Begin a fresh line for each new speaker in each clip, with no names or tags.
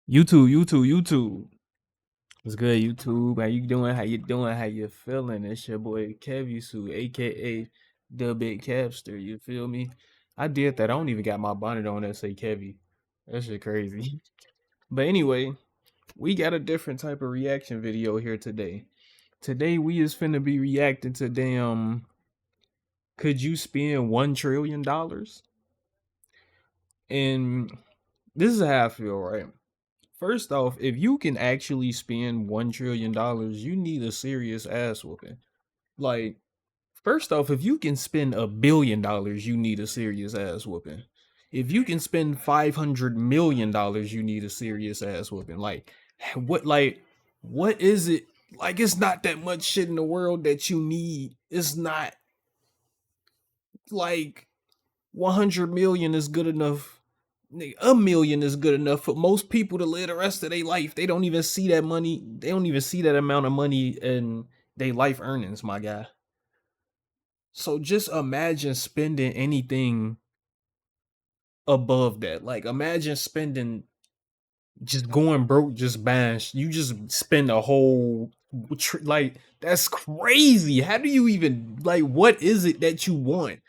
YouTube. What's good, YouTube? How you doing? How you doing? How you feeling? It's your boy Kevisu, aka the Big Capster. You feel me? I did that. I don't even got my bonnet on that say Kevy. That shit crazy. But anyway, we got a different type of reaction video here today. Today we is finna be reacting to damn. Could you spend $1 trillion? And this is how I feel, right? First off, if you can actually spend $1 trillion, you need a serious ass whooping. Like, first off, if you can spend $1 billion, you need a serious ass whooping. If you can spend $500 million, you need a serious ass whooping. What is it? Like, it's not that much shit in the world that you need. It's not like 100 million is good enough. $1 million is good enough for most people to live the rest of their life. They don't even see that money. They don't even see that amount of money in their life earnings, my guy. So just imagine spending anything above that. Like, imagine spending, just going broke, just buying. You just spend a whole, like, that's crazy. How do you even, like, what is it that you want?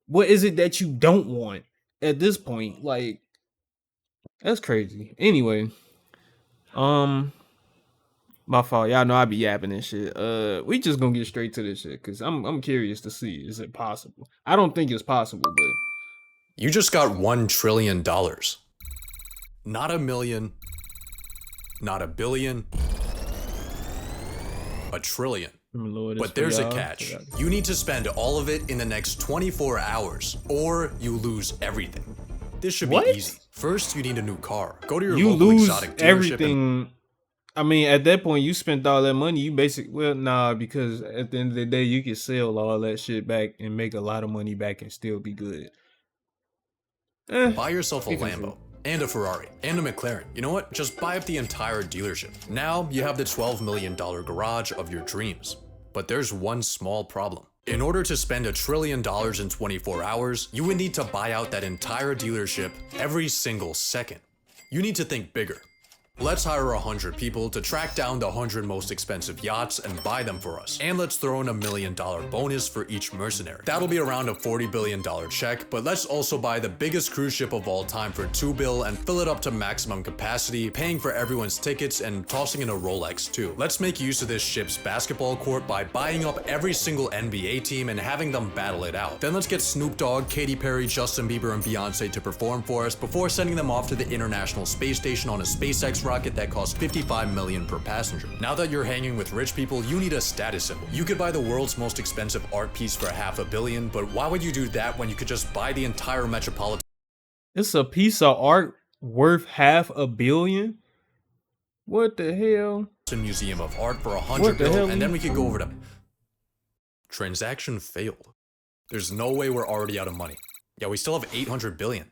What is it that you don't want at this point? Like, that's crazy. Anyway, my fault. Y'all know I be yapping and shit. We just gonna get straight to this shit because I'm curious to see, is it possible? I don't think it's possible, but
you just got $1 trillion. Not a million, not a billion, a trillion. But there's a catch. You need to spend all of it in the next 24 hours or you lose everything. This should be easy. First, you need a new car. Go to your local exotic dealership.
Everything. I mean, at that point, you spent all that money. You because at the end of the day, you can sell all that shit back and make a lot of money back and still be good.
Buy yourself a Lambo and a Ferrari and a McLaren. You know what? Just buy up the entire dealership. Now you have the $12 million garage of your dreams. But there's one small problem. In order to spend $1 trillion in 24 hours, you would need to buy out that entire dealership every single second. You need to think bigger. Let's hire 100 people to track down the 100 most expensive yachts and buy them for us. And let's throw in $1 million bonus for each mercenary. That'll be around a $40 billion check, but let's also buy the biggest cruise ship of all time for $2 billion and fill it up to maximum capacity, paying for everyone's tickets and tossing in a Rolex too. Let's make use of this ship's basketball court by buying up every single NBA team and having them battle it out. Then let's get Snoop Dogg, Katy Perry, Justin Bieber, and Beyonce to perform for us before sending them off to the International Space Station on a SpaceX rocket that costs $55 million per passenger. Now that you're hanging with rich people, you need a status symbol. You could buy the world's most expensive art piece for $500 million, but why would you do that when you could just buy the entire Metropolitan?
It's a piece of art worth $500 million? What the hell?
Museum of Art for $100 million, and then we could go over to... Transaction failed. There's no way we're already out of money. Yeah, we still have $800 billion.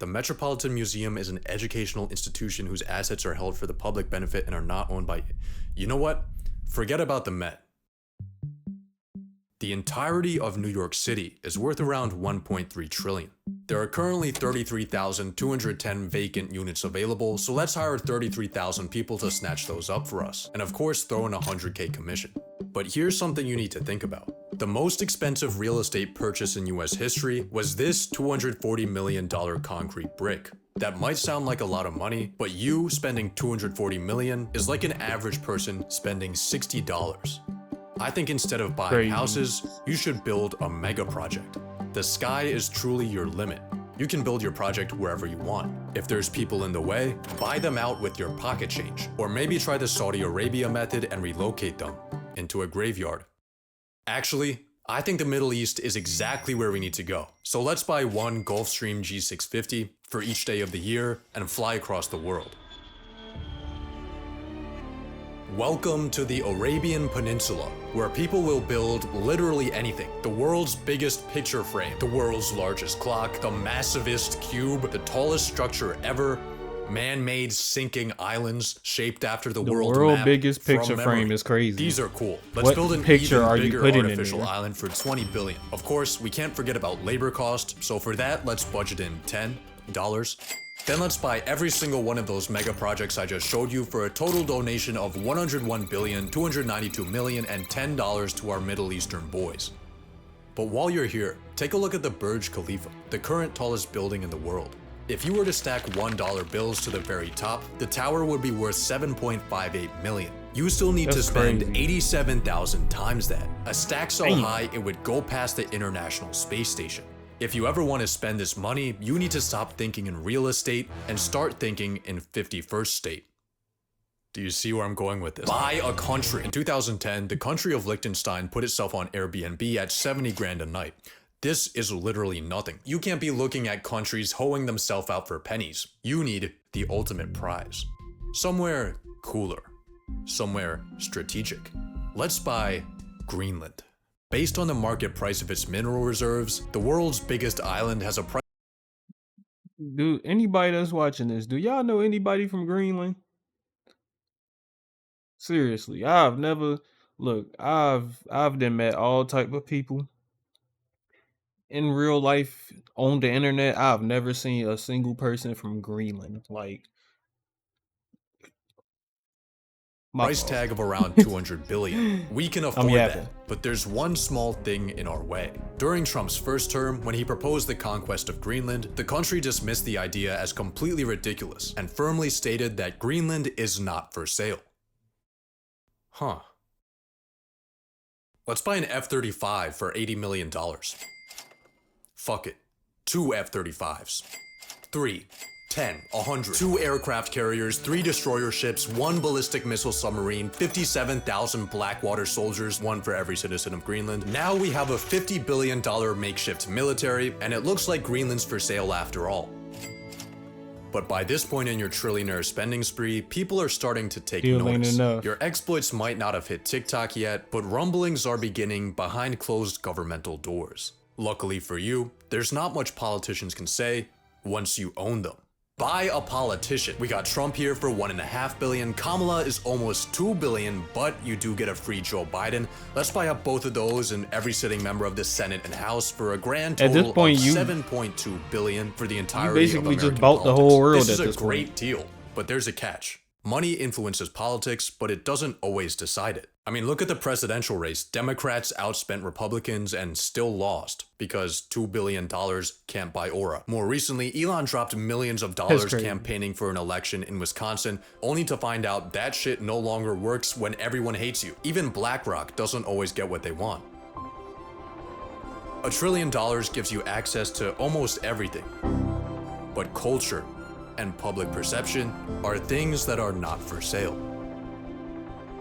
The Metropolitan Museum is an educational institution whose assets are held for the public benefit and are not owned by... You know what? Forget about the Met. The entirety of New York City is worth around $1.3 trillion. There are currently 33,210 vacant units available, so let's hire 33,000 people to snatch those up for us. And of course, throw in a $100K commission. But here's something you need to think about. The most expensive real estate purchase in US history was this $240 million concrete brick. That might sound like a lot of money, but you spending $240 million is like an average person spending $60. I think instead of buying houses, you should build a mega project. The sky is truly your limit. You can build your project wherever you want. If there's people in the way, buy them out with your pocket change. Or maybe try the Saudi Arabia method and relocate them into a graveyard. Actually, I think the Middle East is exactly where we need to go. So let's buy one Gulfstream G650 for each day of the year and fly across the world. Welcome to the Arabian Peninsula, where people will build literally anything. The world's biggest picture frame, the world's largest clock, the massivest cube, the tallest structure ever, man-made sinking islands shaped after the world map.
Biggest picture frame is crazy.
These are cool. Let's build an even bigger artificial island for $20 billion. Of course, we can't forget about labor cost, so for that, let's budget in $10. Then let's buy every single one of those mega projects I just showed you for a total donation of $101,292,000,000 and $10 to our Middle Eastern boys. But while you're here, take a look at the Burj Khalifa, the current tallest building in the world. If you were to stack $1 bills to the very top, the tower would be worth $7.58 million. You still need to spend
crazy.
87,000 times that. A stack so
Damn.
high it would go past the International Space Station. If you ever want to spend this money, you need to stop thinking in real estate and start thinking in 51st state. Do you see where I'm going with this? Buy a country. In 2010, the country of Liechtenstein put itself on Airbnb at 70 grand a night. This is literally nothing. You can't be looking at countries hoeing themselves out for pennies. You need the ultimate prize. Somewhere cooler. Somewhere strategic. Let's buy Greenland. Based on the market price of its mineral reserves, the world's biggest island has a price.
Dude, anybody that's watching this, do y'all know anybody from Greenland? Seriously, I've never I've done met all type of people in real life on the internet. I've never seen a single person from Greenland. Like, my
Price
fault.
tag of around 200 billion. We can afford
yapping.
that, but there's one small thing in our way. During Trump's first term, when he proposed the conquest of Greenland, the country dismissed the idea as completely ridiculous and firmly stated that Greenland is not for sale. Huh. Let's buy an F-35 for $80 million. Fuck it. 2 F-35s. 3, 10, 100. 2 aircraft carriers, 3 destroyer ships, 1 ballistic missile submarine, 57,000 Blackwater soldiers, 1 for every citizen of Greenland. Now we have a $50 billion makeshift military, and it looks like Greenland's for sale after all. But by this point in your trillionaire spending spree, people are starting to take
Still ain't
notice.
enough.
Your exploits might not have hit TikTok yet, but rumblings are beginning behind closed governmental doors. Luckily for you, there's not much politicians can say once you own them. Buy a politician. We got Trump here for $1.5 billion. Kamala is almost $2 billion, but you do get a free Joe Biden. Let's buy up both of those and every sitting member of the Senate and House for a grand
At this
total
point,
of
you-
$7.2 billion for the
You
entirety of
basically
American
just bought the
politics.
whole world
This
at
is
this
a
point.
great deal, but there's a catch. Money influences politics, but it doesn't always decide it. I mean, look at the presidential race. Democrats outspent Republicans and still lost because $2 billion can't buy aura. More recently, Elon dropped millions of dollars
crazy.
campaigning for an election in Wisconsin, only to find out that shit no longer works when everyone hates you. Even BlackRock doesn't always get what they want. $1 trillion gives you access to almost everything. But culture and public perception are things that are not for sale.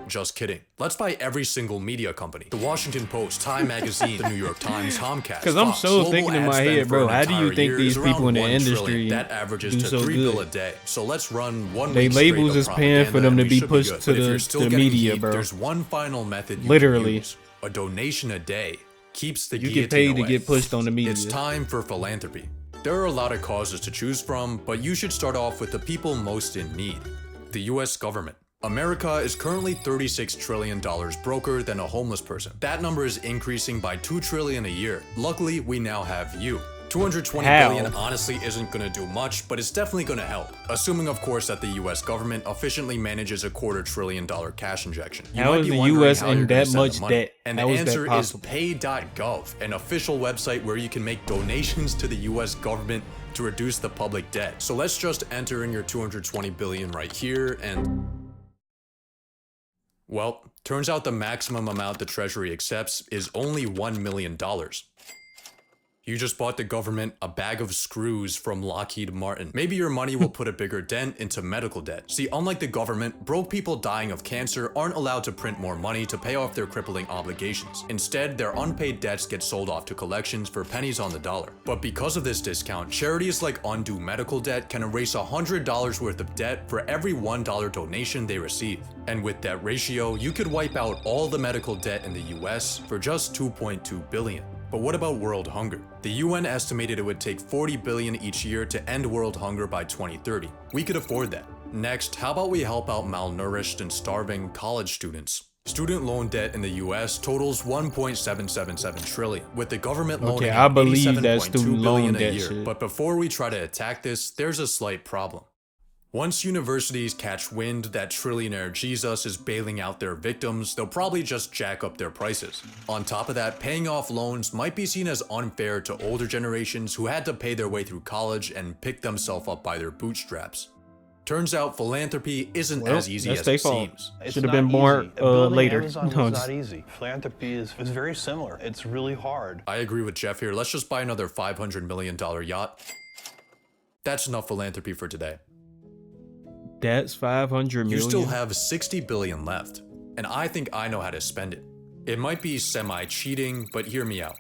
Just kidding. Let's buy every single media company. The Washington Post, Time Magazine, the New York Times, Comcast,
Because I'm
Fox.
so
Global
thinking in
ad
my
spend
head,
for
bro,
an
how do you
entire
think
year
these
is
people in
around
the
$1
industry
trillion. That averages
do
to
so
$3
good?
billion a day. So let's run one
They
week straight
labels
of
is paying for
propaganda
them to
and
be
we should
pushed
good.
to
But if
the-
you're still
to the
getting
media,
heat,
bro.
There's one final method you
Literally.
can use. A donation a day keeps the
You
guillotine
get paid to
away.
get pushed on the media.
It's time for philanthropy. There are a lot of causes to choose from, but you should start off with the people most in need. The US government. America is currently $36 trillion broker than a homeless person. That number is increasing by $2 trillion a year. Luckily, we now have you. $220
How?
billion honestly isn't gonna do much, but it's definitely gonna help. Assuming, of course, that the US government efficiently manages a $250 billion cash injection. You
How
might
is
be
the
wondering
US
how
in
you're gonna
that
send the
much
money.
debt?
And the
How is that
answer is
possible?
pay.gov, an official website where you can make donations to the US government to reduce the public debt. So let's just enter in your $220 billion right here and... Well, turns out the maximum amount the Treasury accepts is only $1 million. You just bought the government a bag of screws from Lockheed Martin. Maybe your money will put a bigger dent into medical debt. See, unlike the government, broke people dying of cancer aren't allowed to print more money to pay off their crippling obligations. Instead, their unpaid debts get sold off to collections for pennies on the dollar. But because of this discount, charities like Undo Medical Debt can erase $100 worth of debt for every $1 donation they receive. And with that ratio, you could wipe out all the medical debt in the US for just $2.2 billion. But what about world hunger? The UN estimated it would take $40 billion each year to end world hunger by 2030. We could afford that. Next, how about we help out malnourished and starving college students? Student loan debt in the US totals 1.777 trillion, with the government loaning
I
out
believe that
87.2
student
billion
loan
a
debt
year.
shit.
But before we try to attack this, there's a slight problem. Once universities catch wind that trillionaire Jesus is bailing out their victims, they'll probably just jack up their prices. On top of that, paying off loans might be seen as unfair to older generations who had to pay their way through college and pick themselves up by their bootstraps. Turns out philanthropy isn't as easy as it seems.
Should have been born later.
Amazon was not easy. Philanthropy is very similar. It's really hard.
I agree with Jeff here. Let's just buy another $500 million yacht. That's enough philanthropy for today.
That's 500 million.
You still have 60 billion left, and I think I know how to spend it. It might be semi-cheating, but hear me out.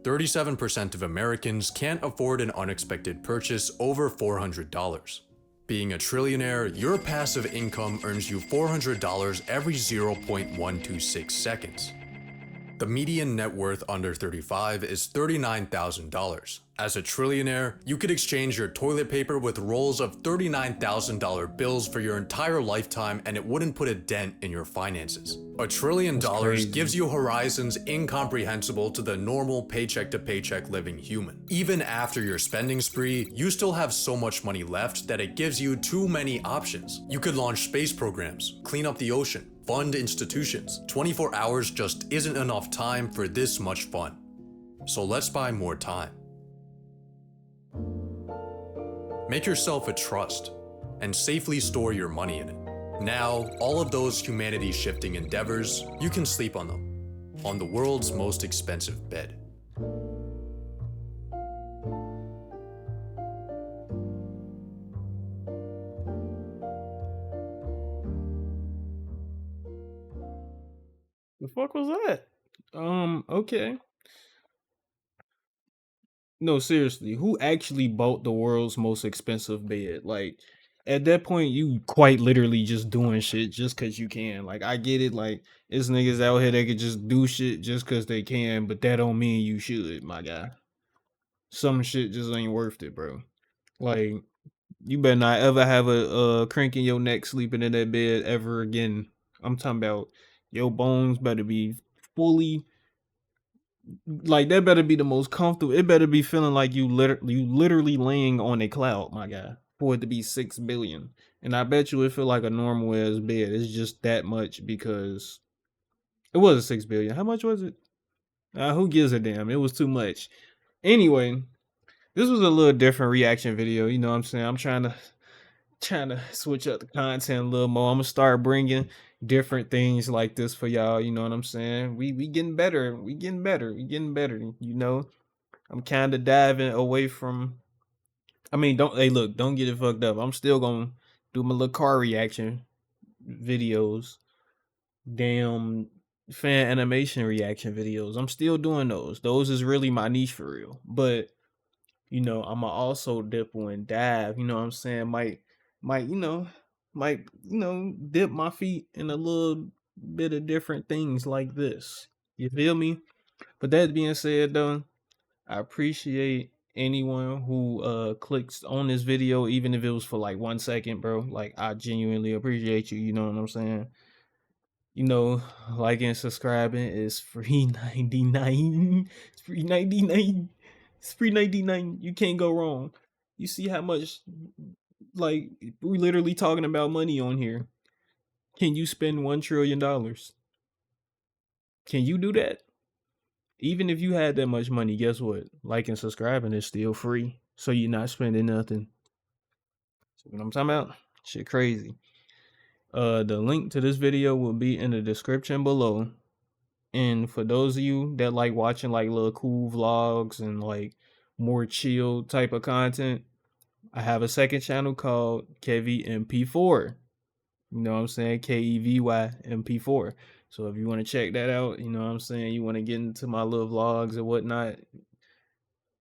37% of Americans can't afford an unexpected purchase over $400. Being a trillionaire, your passive income earns you $400 every 0.126 seconds. The median net worth under 35 is $39,000. As a trillionaire, you could exchange your toilet paper with rolls of $39,000 bills for your entire lifetime and it wouldn't put a dent in your finances. $1 trillion gives you horizons incomprehensible to the normal paycheck-to-paycheck living human. Even after your spending spree, you still have so much money left that it gives you too many options. You could launch space programs, clean up the ocean, fund institutions. 24 hours just isn't enough time for this much fun. So let's buy more time. Make yourself a trust and safely store your money in it. Now, all of those humanity-shifting endeavors, you can sleep on them, on the world's most expensive bed.
The fuck was that? Okay. No, seriously, who actually bought the world's most expensive bed? Like, at that point, you quite literally just doing shit just cause you can. Like, I get it, like, it's niggas out here that could just do shit just cause they can, but that don't mean you should, my guy. Some shit just ain't worth it, bro. Like, you better not ever have a crank in your neck sleeping in that bed ever again. I'm talking about your bones better be fully, like, that better be the most comfortable. It better be feeling like you literally laying on a cloud, my guy, for it to be 6 billion. And I bet you it feel like a normal ass bed. It's just that much because it was 6 billion. How much was it? Who gives a damn? It was too much. Anyway, this was a little different reaction video. You know what I'm saying? I'm trying to switch up the content a little more. I'm gonna start bringing different things like this for y'all. You know what I'm saying? We getting better. We getting better. You know, I'm kind of diving away from. I mean, don't get it fucked up. I'm still gonna do my little car reaction videos. Damn fan animation reaction videos. I'm still doing those. Those is really my niche for real. But you know, I'ma also dipple and dive. You know what I'm saying? Might dip my feet in a little bit of different things like this. You feel me? But that being said, though, I appreciate anyone who clicks on this video, even if it was for like 1 second, bro. Like, I genuinely appreciate you. You know what I'm saying? You know, liking and subscribing is free 99. It's free 99. It's free 99. You can't go wrong. You see how much, like, we're literally talking about money on here. Can you spend $1 trillion? Can you do that? Even if you had that much money, guess what? Like and subscribing is still free. So you're not spending nothing. See what I'm talking about? Shit crazy. The link to this video will be in the description below. And for those of you that like watching like little cool vlogs and like more chill type of content, I have a second channel called Kevy MP4. You know what I'm saying? Kevy MP4. So if you want to check that out, you know what I'm saying? You want to get into my little vlogs or whatnot,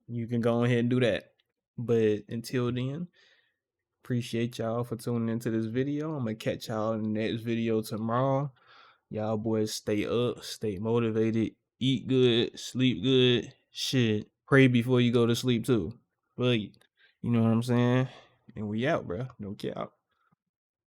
you can go ahead and do that. But until then, appreciate y'all for tuning into this video. I'm going to catch y'all in the next video tomorrow. Y'all boys stay up, stay motivated, eat good, sleep good. Shit, pray before you go to sleep too. But you know what I'm saying? And we out, bro. No cap.